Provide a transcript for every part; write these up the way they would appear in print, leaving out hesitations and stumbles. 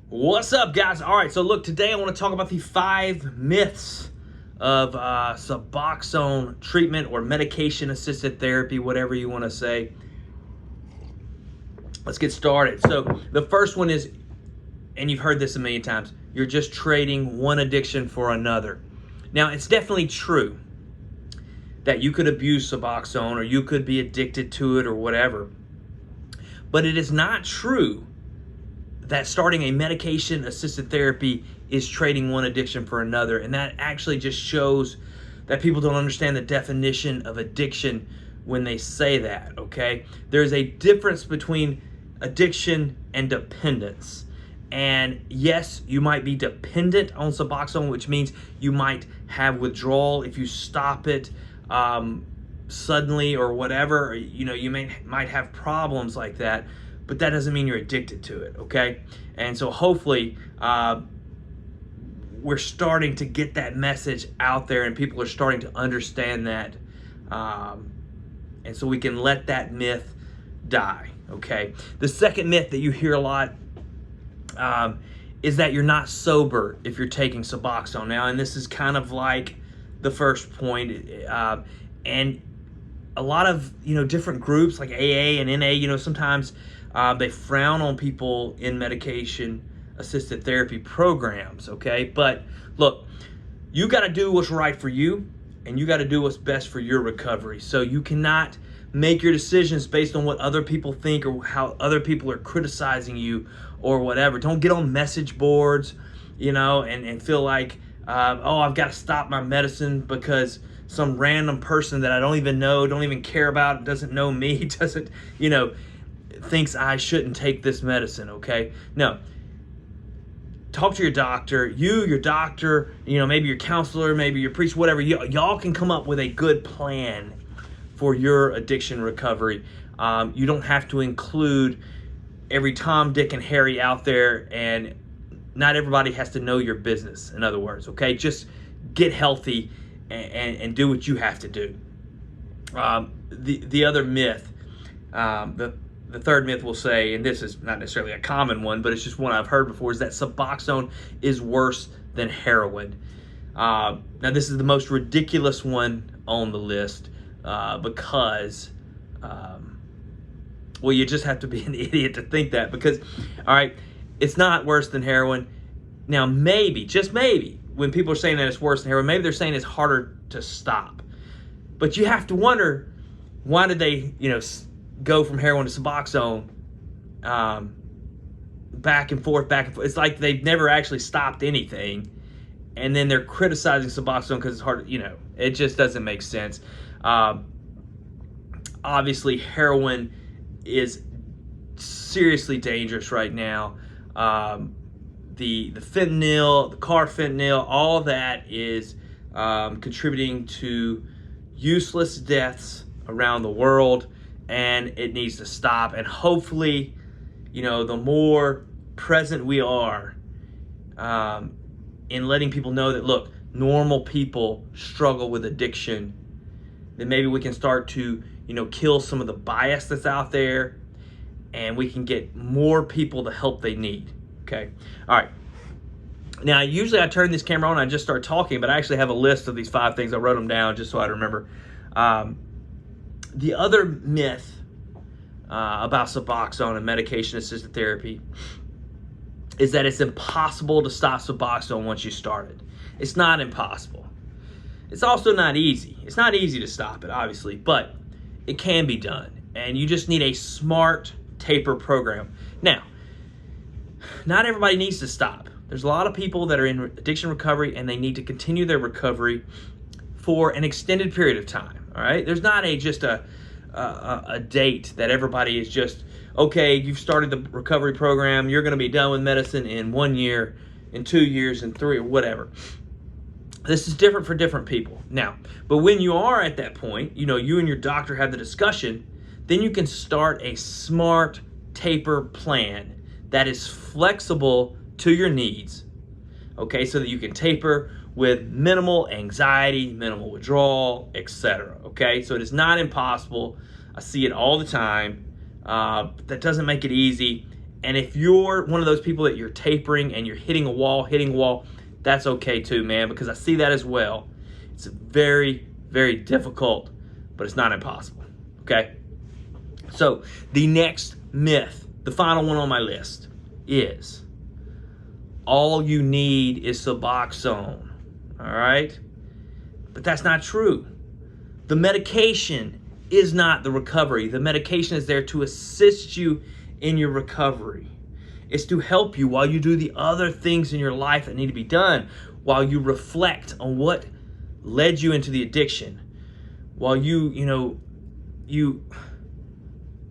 What's up, guys? All right, so look, today I want to talk about the 5 myths of Suboxone treatment or medication-assisted therapy, whatever you want to say. Let's get started. So the first one is, and you've heard this a million times, you're just trading one addiction for another. Now, it's definitely true that you could abuse Suboxone or you could be addicted to it or whatever, but it is not true that starting a medication-assisted therapy is trading one addiction for another. And that actually just shows that people don't understand the definition of addiction when they say that, okay? There's a difference between addiction and dependence. And yes, you might be dependent on Suboxone, which means you might have withdrawal if you stop it suddenly or whatever. You know, you might have problems like that, but that doesn't mean you're addicted to it, okay? And so hopefully we're starting to get that message out there and people are starting to understand that. And so we can let that myth die, okay? The second myth that you hear a lot is that you're not sober if you're taking Suboxone. Now, and this is kind of like the first point, and a lot of, different groups like AA and NA, sometimes they frown on people in medication-assisted therapy programs, okay? But look, you got to do what's right for you, and you got to do what's best for your recovery. So you cannot make your decisions based on what other people think or how other people are criticizing you or whatever. Don't get on message boards, and feel like, oh, I've got to stop my medicine because some random person that I don't even know, don't even care about, doesn't know me, doesn't, thinks I shouldn't take this medicine, okay? No. Talk to your doctor. Your doctor, maybe your counselor, maybe your priest, whatever. Y'all can come up with a good plan for your addiction recovery. You don't have to include every Tom, Dick, and Harry out there, and not everybody has to know your business, in other words, okay? Just get healthy and do what you have to do. The other myth, the third myth will say, and this is not necessarily a common one, but it's just one I've heard before, is that Suboxone is worse than heroin. Now, this is the most ridiculous one on the list because, well, you just have to be an idiot to think that because, all right, it's not worse than heroin. Now, maybe, just maybe, when people are saying that it's worse than heroin, maybe they're saying it's harder to stop. But you have to wonder, why did they, go from heroin to Suboxone back and forth, back and forth? It's like they've never actually stopped anything, and then they're criticizing Suboxone because it's hard, it just doesn't make sense. Obviously, heroin is seriously dangerous right now. The fentanyl, the carfentanil, all that is contributing to useless deaths around the world, and it needs to stop. And hopefully, the more present we are in letting people know that, look, normal people struggle with addiction, then maybe we can start to, kill some of the bias that's out there, and we can get more people the help they need, okay? All right. Now, usually I turn this camera on and I just start talking, but I actually have a list of these 5 things. I wrote them down just so I remember. The other myth about Suboxone and medication-assisted therapy is that it's impossible to stop Suboxone once you start it. It's not impossible. It's also not easy. It's not easy to stop it, obviously, but it can be done. And you just need a smart taper program. Now, not everybody needs to stop. There's a lot of people that are in addiction recovery and they need to continue their recovery for an extended period of time, all right? There's not just a date that everybody is just, okay, you've started the recovery program, you're gonna be done with medicine in 1 year, in 2 years, in 3, or whatever. This is different for different people. Now, but when you are at that point, you and your doctor have the discussion, then you can start a smart taper plan that is flexible to your needs, okay, so that you can taper with minimal anxiety, minimal withdrawal, etc., okay? So it is not impossible. I see it all the time. That doesn't make it easy, And if you're one of those people that you're tapering and you're hitting a wall, that's okay too, man, because I see that as well. It's very, very difficult, but it's not impossible, okay? So the next myth, the final one on my list, is all you need is Suboxone, all right? But that's not true. The medication is not the recovery. The medication is there to assist you in your recovery. It's to help you while you do the other things in your life that need to be done, while you reflect on what led you into the addiction, while you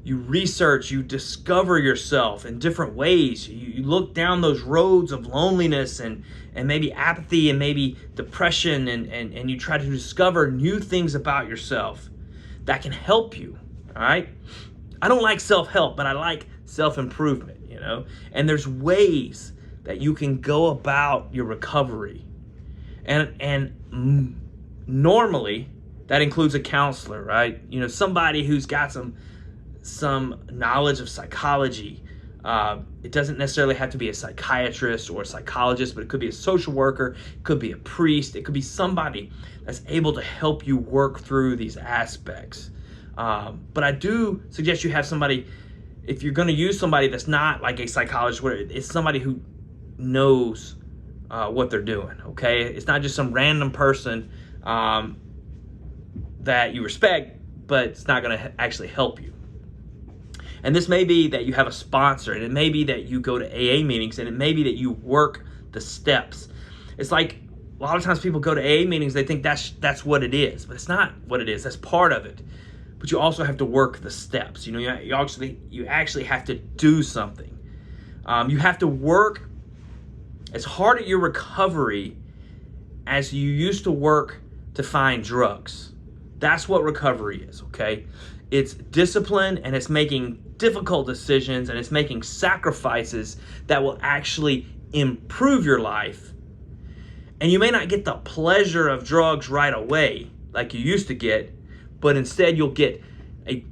research, you discover yourself in different ways. You look down those roads of loneliness and maybe apathy and maybe depression, and you try to discover new things about yourself that can help you, all right? I don't like self-help, but I like self-improvement, you know? And there's ways that you can go about your recovery. And normally, that includes a counselor, right? You know, somebody who's got some knowledge of psychology. It doesn't necessarily have to be a psychiatrist or a psychologist, but it could be a social worker, it could be a priest, it could be somebody that's able to help you work through these aspects. But I do suggest you have somebody, if you're going to use somebody that's not like a psychologist, where it's somebody who knows what they're doing, okay? It's not just some random person that you respect, but it's not going to actually help you. And this may be that you have a sponsor, and it may be that you go to AA meetings, and it may be that you work the steps. It's like a lot of times people go to AA meetings, they think that's what it is, but it's not what it is. That's part of it. But you also have to work the steps. You know, you actually have to do something. You have to work as hard at your recovery as you used to work to find drugs. That's what recovery is, okay? It's discipline, and it's making difficult decisions, and it's making sacrifices that will actually improve your life. And you may not get the pleasure of drugs right away like you used to get, but instead you'll get a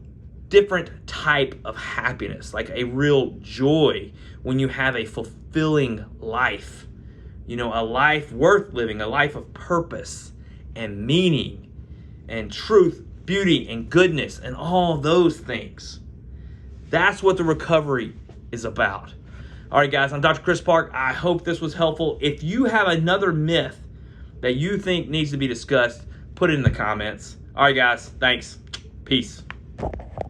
different type of happiness, like a real joy when you have a fulfilling life. You know, a life worth living, a life of purpose and meaning and truth, beauty and goodness and all those things. That's what the recovery is about. All right, guys, I'm Dr. Chris Park. I hope this was helpful. If you have another myth that you think needs to be discussed, put it in the comments. All right, guys, thanks. Peace.